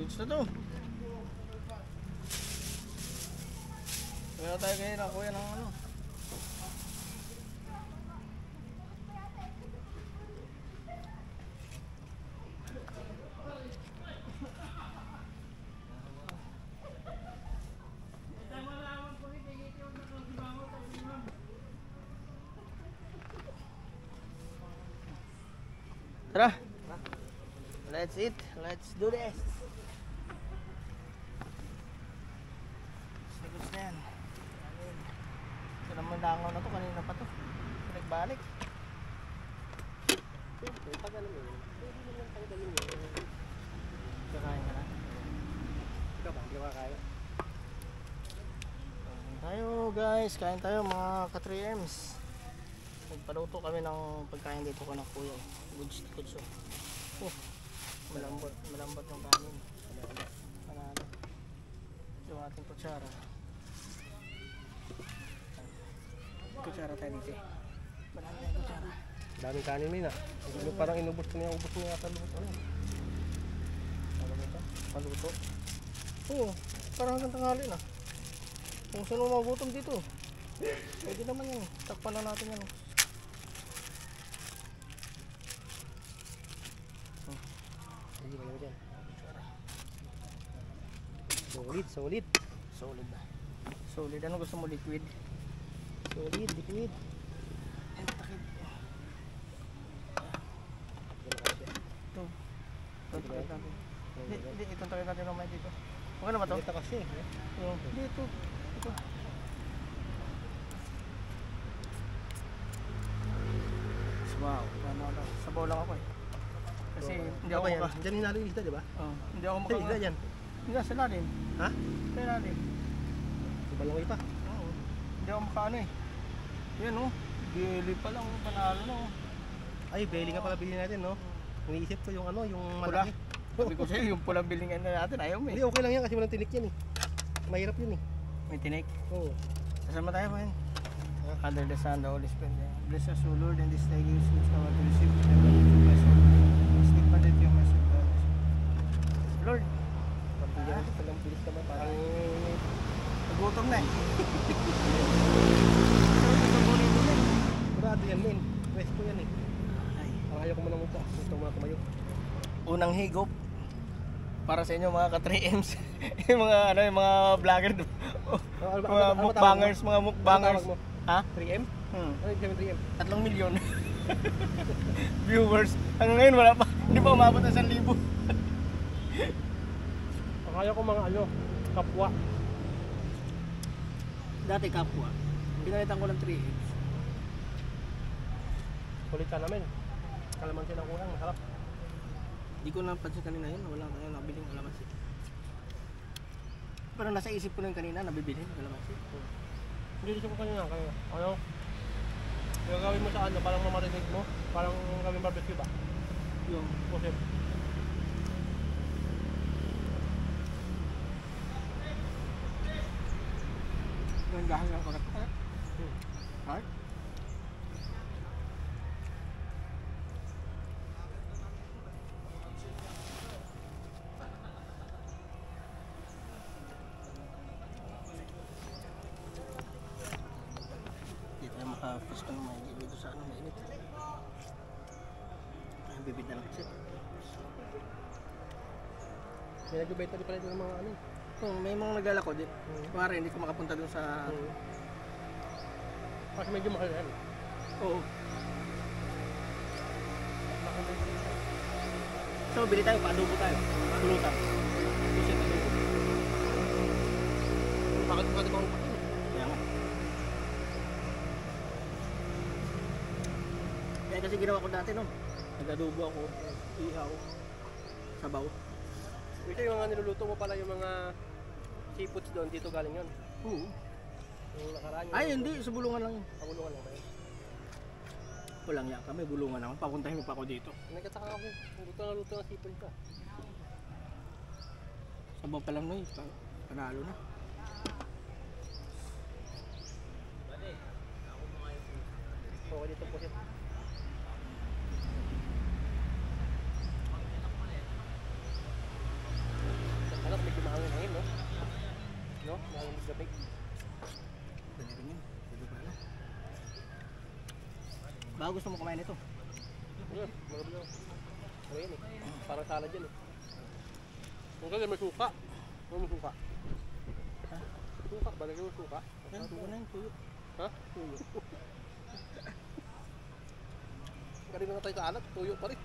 Goods na to. Kaya tayo kayo na kuya ng ano. Tara. Let's eat. Let's do this. Sigos na yan. Ito naman langaw na to. Kanina pa to. Pinagbalik. Pag ano mo yun, pwede mo lang tanggalin yun. Kakain ka na. Ikaw ba? Hindi ka kaya? Kain tayo guys. Kain tayo mga ka-3Ms. Nagpaluto kami ng pagkain dito ko ng kuya. Goods. Oh, malambot ng kanin. Panalo. Yung ating kutsara. Kutsara tayo dito eh. Marami tayong kutsara. Daming kanin mo yun ah. Parang inubos ko na yung ubos mo nga sa luto. Ano? Ano ito? Paluto? Oo, parang hanggang tanghali na. Kung saan mo magutom dito. Pwede naman yan. Takpan na natin yan. Hindi mo dyan. Solid. Solid ba? Solid. Ano gusto mo? Liquid? Solid, liquid. Ay, takip. Ito. Ito takip natin. Hindi, itong takip natin naman dito. Okay na ba ito? Dito kasi. Dito. Ito. Wow. Sabaw lang ako eh. Kasi hindi ako yan. Diyan hinalo yung isda, di ba? Hindi ako Saan isda dyan? Hindi, sa lalim. Ha? Sa lalim. Sa balangay pa? Oo. Hindi ako makaano eh. Yan oh. Bili pa lang. Panalo na oh. Ay, belly nga pala bilhin natin, no? Iniisip ko yung ano, yung Pula. malaki. Sabi ko sa'yo, yung pulang bilingan na natin, ayaw mo eh. Hindi, okay lang yan kasi walang tinik yan eh. Mahirap yun eh. May tinik. Oo. Kasama tayo pa yun. Under the sun, the Holy Spirit. Bless us, O Lord, and this day gives us our to receive the blessing. Sleep pa din yung message of God. Lord, Pagbiyan ko palang bilis naman. parang nagutom na eh. Murado yan, men. Resto yan eh. Ay. Parang ayaw ko mo nang upo. Gusto mo na tumayo. Unang higop para sa inyo mga ka-3Ms. Yung mga ano, yung mga vlogger, mga mukbangers, mga mukbangers. Ha? 3M? Ano yung 3M? 3 milyon viewers. Hanggang ngayon wala pa, hindi pa umabot ng 1,000. Ang ayaw ko mga ano, kapwa. Dati kapwa. Pinalitan ko ng 3Ms. Kulitan namin. Kalamansi ng kurang, masarap. Hindi ko napansin kanina yun, wala na yun, nabiling kalamansi. Parang nasa isip ko na yun kanina, nabibili kalamansi. Hindi ko kanina, ano? Yung gawin mo sa ano, parang mamarinig mo, parang gawin barbecue ba? Yung Pusip. gandahan lang pagkat. Right? Dito na maka-fish ka ng maigi dito sa ano, mainit. Ay, bibid na lang kasi. May nagbibenta din pala ito ng mga ano. May mga naglalako din. Kumari, hindi ko makapunta dun sa... Kasi medyo mahal yan. Oo. So, bili tayo, paadobo tayo. Pulutan. Pusit adobo. Bakit ko ba ito? Kaya nga. Kaya kasi ginawa ko dati nun. Nag-adobo ako, ihaw, sabaw. Ito yung mga niluluto mo pala yung mga seafoods doon, dito galing yun. Oo. Yung nakaraan Ay, hindi. Sa bulungan lang yun. Pabulungan lang ba yun? Walang yaka. May bulungan naman. Papuntahin mo pa ako dito. Nagkataka ako, luto ng seafood ka. Sabaw pa lang nun. Panalo na. Okay dito po siya. No? Lamig. Pwede rin yun. Pwede ba na? Baka gusto mo kumain ito? Ayan, marami lang. Ano yan eh? Parang salad yan eh. Kung kasi may suka. Ano may suka? Ha? Suka, balagay mo suka. Yan, tuyo na yun, tuyo. Ha? Tuyo. Kanina na tayo sa alat, tuyo pa rin.